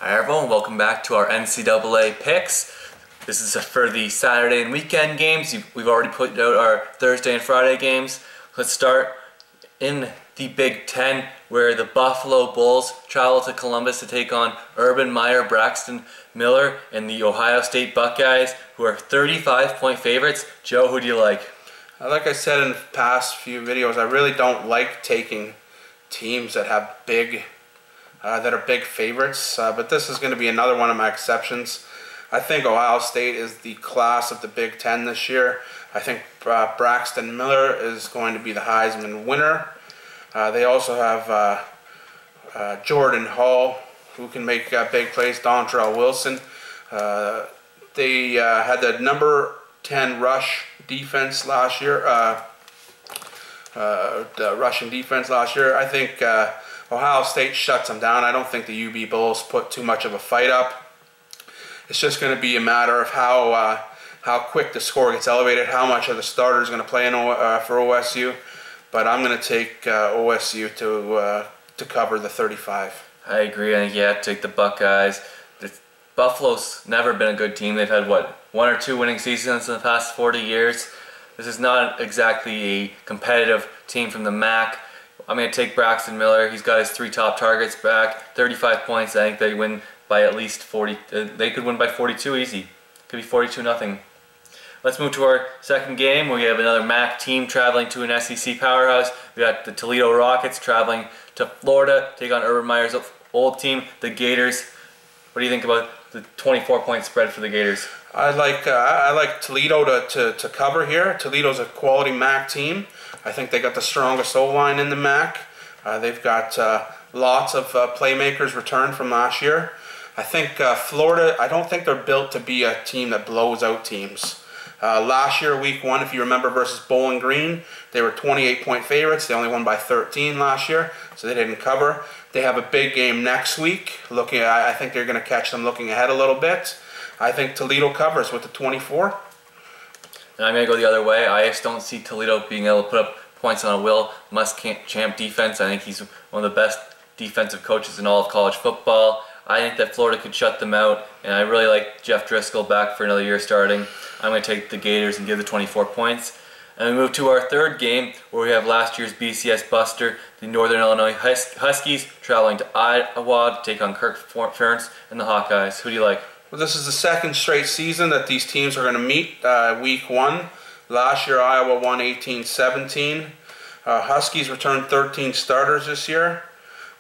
Hi everyone, welcome back to our NCAA picks. This is for the Saturday and weekend games. We've already put out our Thursday and Friday games. Let's start in the Big Ten, where the Buffalo Bulls travel to Columbus to take on Urban Meyer, Braxton Miller, and the Ohio State Buckeyes, who are 35-point favorites. Joe, who do you like? Like I said in the past few videos, I really don't like taking teams that have that are big favorites, but this is going to be another one of my exceptions. I think Ohio State is the class of the Big Ten this year. I think Braxton Miller is going to be the Heisman winner. They also have Jordan Hall, who can make big plays, Dontrell Wilson. They had the number 10 rush defense last year, the rushing defense last year. I think Ohio State shuts them down. I don't think the UB Bulls put too much of a fight up. It's just going to be a matter of how quick the score gets elevated, how much of the starter is going to play for OSU. But I'm going to take OSU to cover the 35. I agree. I think you have to take the Buckeyes. Buffalo's never been a good team. They've had, what, 1 or 2 winning seasons in the past 40 years. This is not exactly a competitive team from the MAC. I'm going to take Braxton Miller. He's got his 3 top targets back, 35 points. I think they win by at least 40. They could win by 42 easy. Could be 42-0. Let's move to our second game. We have another MAC team traveling to an SEC powerhouse. We got the Toledo Rockets traveling to Florida, take on Urban Meyer's old team, the Gators. What do you think about the 24-point spread for the Gators? I like Toledo to cover here. Toledo's a quality MAC team. I think they got the strongest O-line in the MAC. They've got lots of playmakers returned from last year. I think Florida, I don't think they're built to be a team that blows out teams. Last year, week 1, if you remember, versus Bowling Green, they were 28-point favorites. They only won by 13 last year, so they didn't cover. They have a big game next week. I think they're going to catch them looking ahead a little bit. I think Toledo covers with the 24. And I'm going to go the other way. I just don't see Toledo being able to put up points on a Will Muschamp defense. I think he's one of the best defensive coaches in all of college football. I think that Florida could shut them out, and I really like Jeff Driscoll back for another year starting. I'm going to take the Gators and give the 24 points. And we move to our third game, where we have last year's BCS Buster, the Northern Illinois Huskies, traveling to Iowa to take on Kirk Ferentz and the Hawkeyes. Who do you like? Well, this is the second straight season that these teams are going to meet. Week 1, last year Iowa won 18-17. Huskies returned 13 starters this year.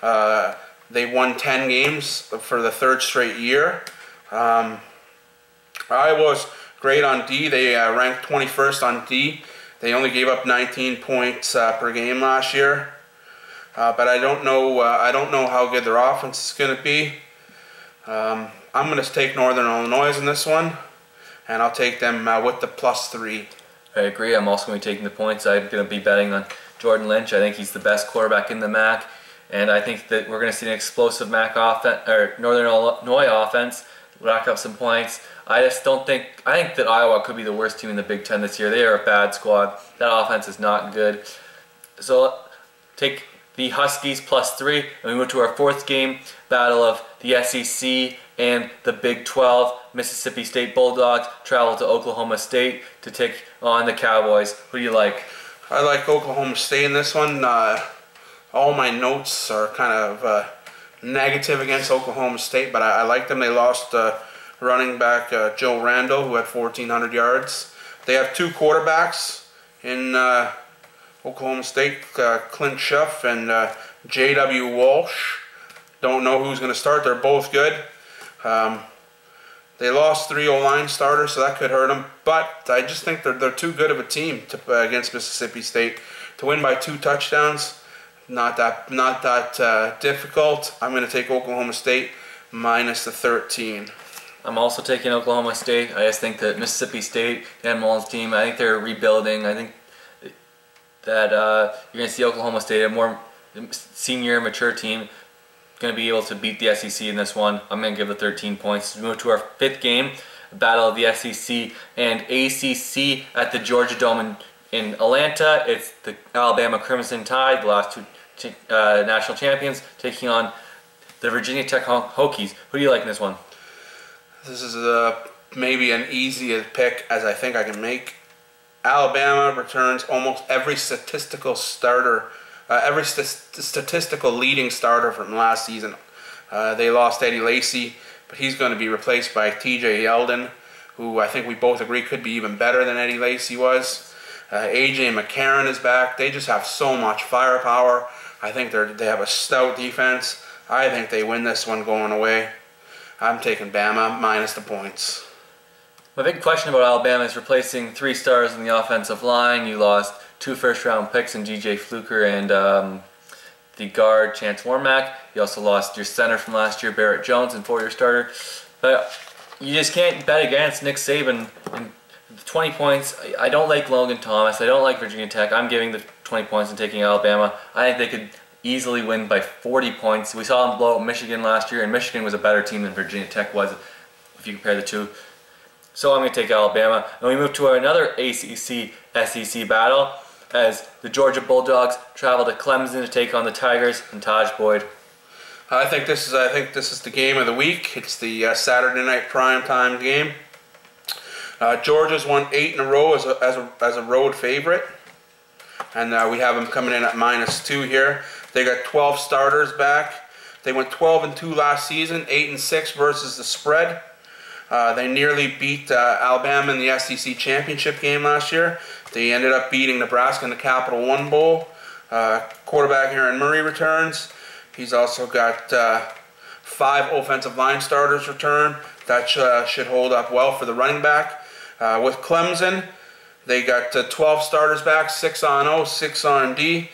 They won 10 games for the 3rd straight year. Iowa's great on D. They ranked 21st on D. They only gave up 19 points per game last year. But I don't know how good their offense is going to be. I'm going to take Northern Illinois in this one, and I'll take them with the +3. I agree. I'm also going to be taking the points. I'm going to be betting on Jordan Lynch. I think he's the best quarterback in the MAC, and I think that we're going to see an explosive MAC offense, or Northern Illinois offense, rack up some points. I think that Iowa could be the worst team in the Big Ten this year. They are a bad squad. That offense is not good. So take the Huskies +3, and we move to our 4th game, battle of the SEC and the Big 12. Mississippi State Bulldogs travel to Oklahoma State to take on the Cowboys. Who do you like? I like Oklahoma State in this one. All my notes are kind of negative against Oklahoma State, but I like them. They lost running back Joe Randall, who had 1,400 yards. They have 2 quarterbacks in Oklahoma State, Clint Schuff and J.W. Walsh. Don't know who's going to start. They're both good. They lost 3 O-line starters, so that could hurt them. But I just think they're too good of a team against Mississippi State to win by 2 touchdowns. Not that difficult. I'm going to take Oklahoma State minus the 13. I'm also taking Oklahoma State. I just think that Mississippi State, Dan Mullen's team, I think they're rebuilding. I think that you're going to see Oklahoma State, a more senior, mature team, going to be able to beat the SEC in this one. I'm going to give the 13 points. We move to our 5th game, battle of the SEC and ACC at the Georgia Dome in Atlanta. It's the Alabama Crimson Tide, the last 2 national champions, taking on the Virginia Tech Hokies. Who do you like in this one? This is maybe an easy pick as I think I can make. Alabama returns almost every statistical starter, statistical leading starter from last season. They lost Eddie Lacy, but he's going to be replaced by T.J. Yeldon, who I think we both agree could be even better than Eddie Lacy was. A.J. McCarron is back. They just have so much firepower. I think they have a stout defense. I think they win this one going away. I'm taking Bama minus the points. My big question about Alabama is replacing 3 stars in the offensive line. You lost 2 first-round picks in G.J. Fluker and the guard Chance Warmack. You also lost your center from last year, Barrett Jones, and 4-year starter. But you just can't bet against Nick Saban. And 20 points, I don't like Logan Thomas. I don't like Virginia Tech. I'm giving the 20 points and taking Alabama. I think they could easily win by 40 points. We saw them blow out Michigan last year, and Michigan was a better team than Virginia Tech was if you compare the two. So I'm going to take Alabama. And we move to another ACC-SEC battle as the Georgia Bulldogs travel to Clemson to take on the Tigers and Taj Boyd. I think this is the game of the week. It's the Saturday night primetime game. Georgia's won 8 in a row as a road favorite, and we have them coming in at -2 here. They got 12 starters back. They went 12-2 last season, 8-6 versus the spread. They nearly beat Alabama in the SEC championship game last year. They ended up beating Nebraska in the Capital One Bowl. Quarterback Aaron Murray returns. He's also got 5 offensive line starters return. That should hold up well for the running back. With Clemson, they got 12 starters back, 6 on O, 6 on D.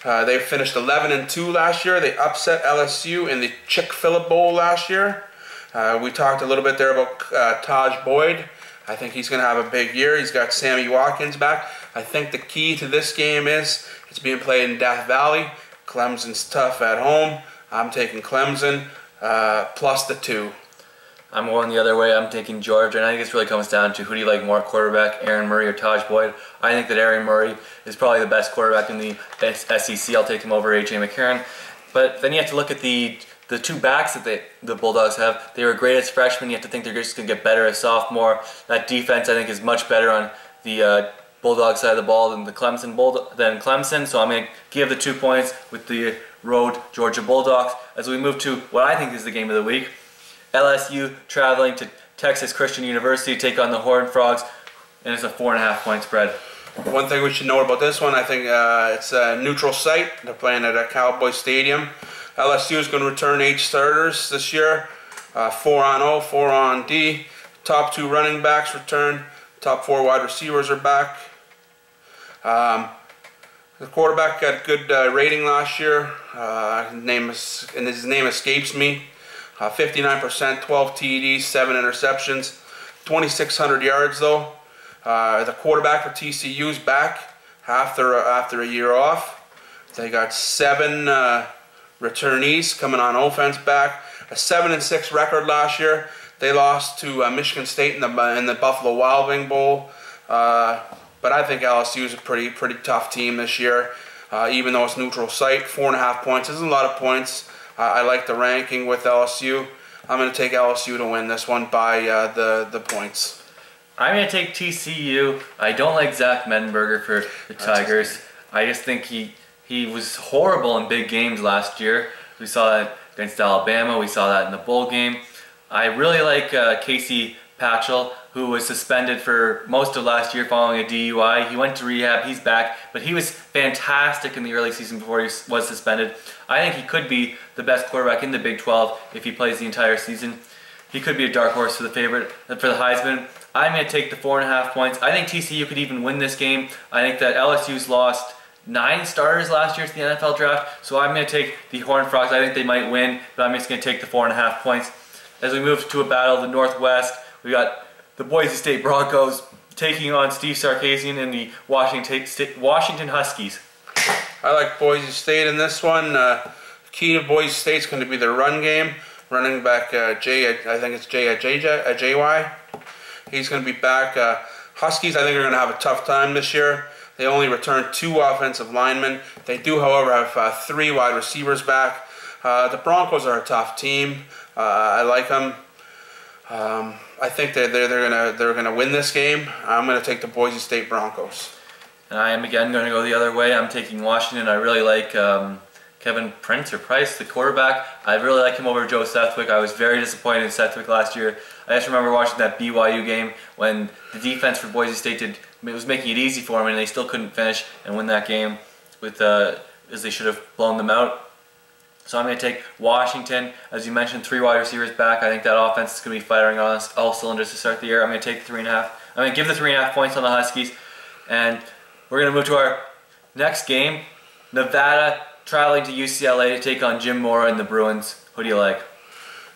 They finished 11-2 last year. They upset LSU in the Chick-fil-A Bowl last year. We talked a little bit there about Taj Boyd. I think he's going to have a big year. He's got Sammy Watkins back. I think the key to this game is it's being played in Death Valley. Clemson's tough at home. I'm taking Clemson plus the 2. I'm going the other way. I'm taking Georgia, and I think this really comes down to who do you like more, quarterback, Aaron Murray or Taj Boyd. I think that Aaron Murray is probably the best quarterback in the SEC. I'll take him over A.J. McCarron. But then you have to look at the 2 backs that the Bulldogs have. They were great as freshmen. You have to think they're just going to get better as sophomore. That defense, I think, is much better on the Bulldog side of the ball than Clemson. So I'm going to give the 2 points with the road Georgia Bulldogs. As we move to what I think is the game of the week, LSU traveling to Texas Christian University to take on the Horned Frogs, and it's a 4.5-point spread. One thing we should know about this one, I think it's a neutral site. They're playing at a Cowboy Stadium. LSU is going to return 8 starters this year, 4 on O, 4 on D. Top 2 running backs return. Top 4 wide receivers are back. The quarterback got good rating last year. His name escapes me. 59%, 12 TDs, 7 interceptions, 2,600 yards though. The quarterback for TCU is back after a year off. They got 7 returnees coming on offense back. A 7-6 record last year. They lost to Michigan State in the Buffalo Wild Wing Bowl. But I think LSU is a pretty tough team this year. Even though it's neutral site, 4.5 points isn't a lot of points. I like the ranking with LSU. I'm going to take LSU to win this one by the points. I'm going to take TCU. I don't like Zach Mettenberger for the Tigers. I just think he was horrible in big games last year. We saw that against Alabama. We saw that in the bowl game. I really like Casey Patchell, who was suspended for most of last year following a DUI. He went to rehab, he's back, but he was fantastic in the early season before he was suspended. I think he could be the best quarterback in the Big 12 if he plays the entire season. He could be a dark horse for the Heisman. I'm going to take the 4.5 points. I think TCU could even win this game. I think that LSU's lost 9 starters last year to the NFL draft, so I'm going to take the Horned Frogs. I think they might win, but I'm just going to take the 4.5 points. As we move to a battle of the Northwest, we got the Boise State Broncos taking on Steve Sarkisian and the Washington Huskies. I like Boise State in this one. Key to Boise State is going to be their run game. Running back I think it's JY. He's going to be back. Huskies, I think, are going to have a tough time this year. They only returned 2 offensive linemen. They do, however, have 3 wide receivers back. The Broncos are a tough team. I like them. I think they're gonna win this game. I'm gonna take the Boise State Broncos. And I am again going to go the other way. I'm taking Washington. I really like Kevin Price, the quarterback. I really like him over Joe Sethwick. I was very disappointed in Sethwick last year. I just remember watching that BYU game when the defense for Boise State was making it easy for them, and they still couldn't finish and win that game with as they should have blown them out. So I'm going to take Washington. As you mentioned, 3 wide receivers back. I think that offense is going to be firing on all cylinders to start the year. I'm going to take the 3.5. I'm going to give the 3.5 points on the Huskies. And we're going to move to our next game. Nevada traveling to UCLA to take on Jim Mora and the Bruins. Who do you like?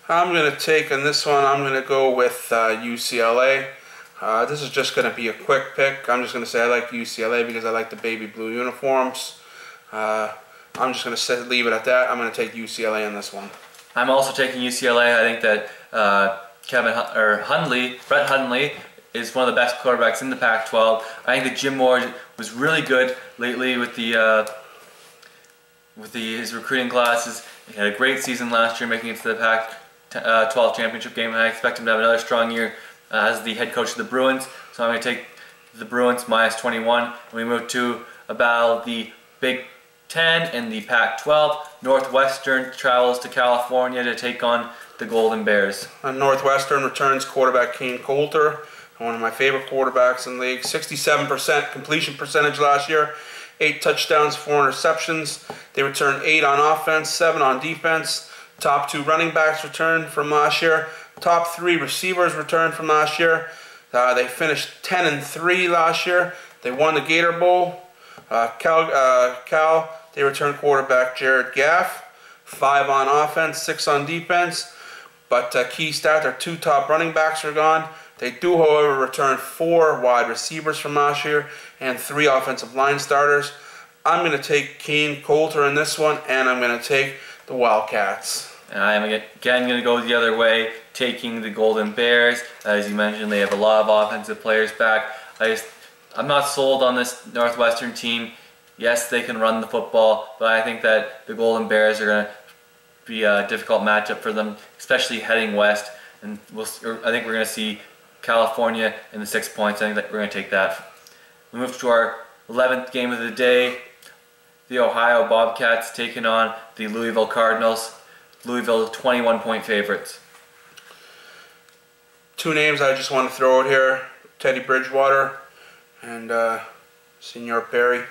I'm going to take, in this one, I'm going to go with UCLA. This is just going to be a quick pick. I'm just going to say I like UCLA because I like the baby blue uniforms. I'm just going to leave it at that. I'm going to take UCLA in this one. I'm also taking UCLA. I think that Brett Hundley is one of the best quarterbacks in the Pac-12. I think that Jim Moore was really good lately with his recruiting classes. He had a great season last year, making it to the Pac-12 championship game, and I expect him to have another strong year as the head coach of the Bruins. So I'm going to take the Bruins minus 21. And we move to about the Big 10 in the Pac-12. Northwestern travels to California to take on the Golden Bears. Northwestern returns quarterback Kane Coulter, one of my favorite quarterbacks in the league. 67% completion percentage last year, 8 touchdowns, 4 interceptions. They returned 8 on offense, 7 on defense. Top 2 running backs returned from last year. Top 3 receivers returned from last year. They finished 10-3 last year. They won the Gator Bowl. Cal, they returned quarterback Jared Gaff, 5 on offense, 6 on defense. But key stat, their 2 top running backs are gone. They do, however, return 4 wide receivers from last year and 3 offensive line starters. I'm going to take Kane Coulter in this one, and I'm going to take the Wildcats. And I am again going to go the other way, taking the Golden Bears. As you mentioned, they have a lot of offensive players back. I'm not sold on this Northwestern team. Yes, they can run the football, but I think that the Golden Bears are going to be a difficult matchup for them, especially heading west. And I think we're going to see California in the 6 points. I think that we're going to take that. We move to our 11th game of the day. The Ohio Bobcats taking on the Louisville Cardinals. Louisville 21-point favorites. 2 names I just want to throw out here: Teddy Bridgewater and Senor Perry.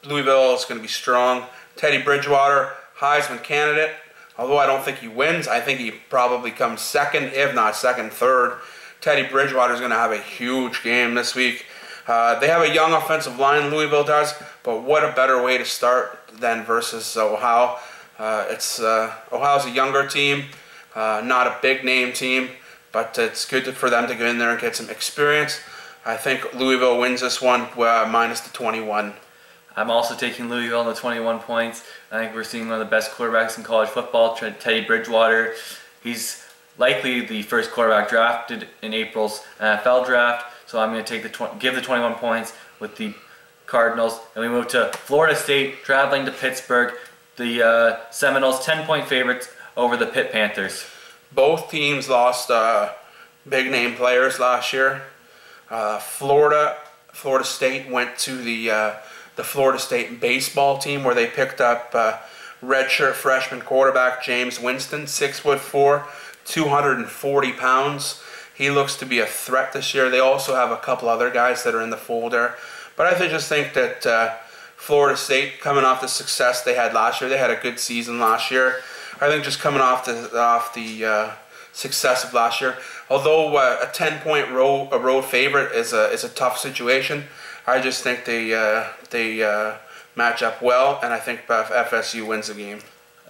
Louisville is going to be strong. Teddy Bridgewater, Heisman candidate. Although I don't think he wins, I think he probably comes second, if not second, third. Teddy Bridgewater is going to have a huge game this week. They have a young offensive line, Louisville does, but what a better way to start than versus Ohio. Ohio's a younger team, not a big name team, but it's good for them to go in there and get some experience. I think Louisville wins this one minus the 21. I'm also taking Louisville in the 21 points. I think we're seeing one of the best quarterbacks in college football, Teddy Bridgewater. He's likely the first quarterback drafted in April's NFL draft, so I'm going to give the 21 points with the Cardinals. And we move to Florida State, traveling to Pittsburgh. The Seminoles 10-point favorites over the Pitt Panthers. Both teams lost big-name players last year. Florida State went to the Florida State baseball team where they picked up redshirt freshman quarterback James Winston, 6'4", 240 pounds. He looks to be a threat this year. They also have a couple other guys that are in the fold there. But I just think that Florida State, coming off the success they had last year, they had a good season last year. I think just coming off the success of last year, although a 10-point road favorite is a tough situation, I just think they match up well, and I think FSU wins the game.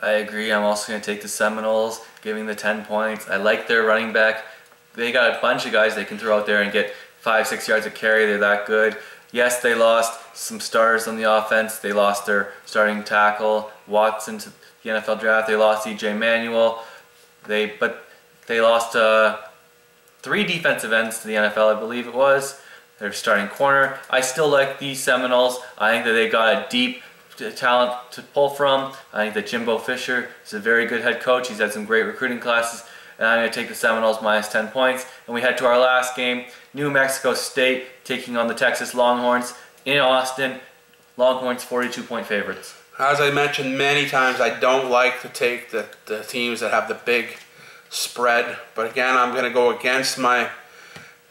I agree. I'm also going to take the Seminoles, giving the 10 points. I like their running back. They got a bunch of guys they can throw out there and get 5-6 yards of carry. They're that good. Yes, they lost some starters on the offense. They lost their starting tackle, Watson, to the NFL draft. They lost E.J. Manuel. But they lost 3 defensive ends to the NFL, I believe it was. Their starting corner. I still like the Seminoles. I think that they got a deep talent to pull from. I think that Jimbo Fisher is a very good head coach. He's had some great recruiting classes. And I'm going to take the Seminoles minus 10 points. And we head to our last game, New Mexico State taking on the Texas Longhorns in Austin. Longhorns 42-point favorites. As I mentioned many times, I don't like to take the teams that have the big spread. But again, I'm going to go against my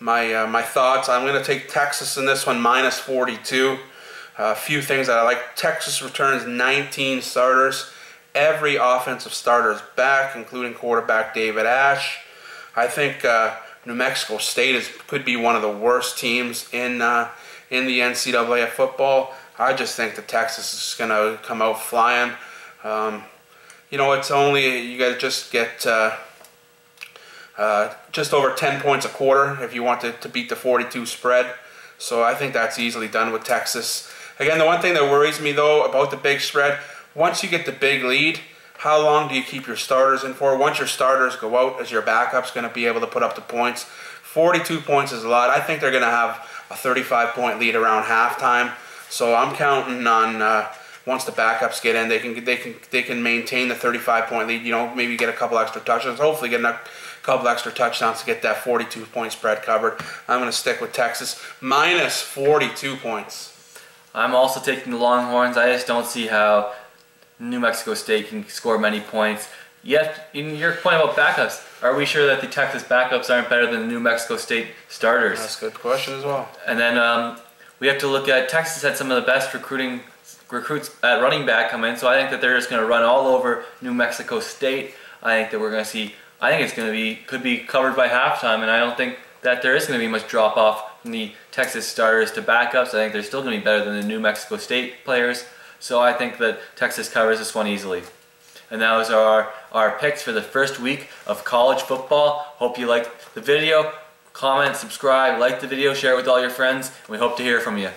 thoughts. I'm going to take Texas in this one, minus 42. A few things that I like. Texas returns 19 starters. Every offensive starter is back, including quarterback David Ash. I think New Mexico State could be one of the worst teams in the NCAA at football. I just think that Texas is going to come out flying. It's only, you got to just get just over 10 points a quarter if you want to beat the 42 spread. So I think that's easily done with Texas. Again, the one thing that worries me though about the big spread, once you get the big lead, how long do you keep your starters in for? Once your starters go out, is your backups going to be able to put up the points? 42 points is a lot. I think they're going to have a 35-point lead around halftime. So I'm counting on once the backups get in, they can maintain the 35-point lead. Maybe get a couple extra touchdowns. Hopefully get a couple extra touchdowns to get that 42-point spread covered. I'm going to stick with Texas minus 42 points. I'm also taking the Longhorns. I just don't see how New Mexico State can score many points. Yet, in your point about backups, are we sure that the Texas backups aren't better than the New Mexico State starters? That's a good question as well. And then we have to look at Texas had some of the best recruits at running back come in, so I think that they're just going to run all over New Mexico State. I think that we're going to see. I think it's going to could be covered by halftime, and I don't think that there is going to be much drop off from the Texas starters to backups. I think they're still going to be better than the New Mexico State players. So I think that Texas covers this one easily. And that was our picks for the first week of college football. Hope you liked the video. Comment, subscribe, like the video, share it with all your friends, and we hope to hear from you.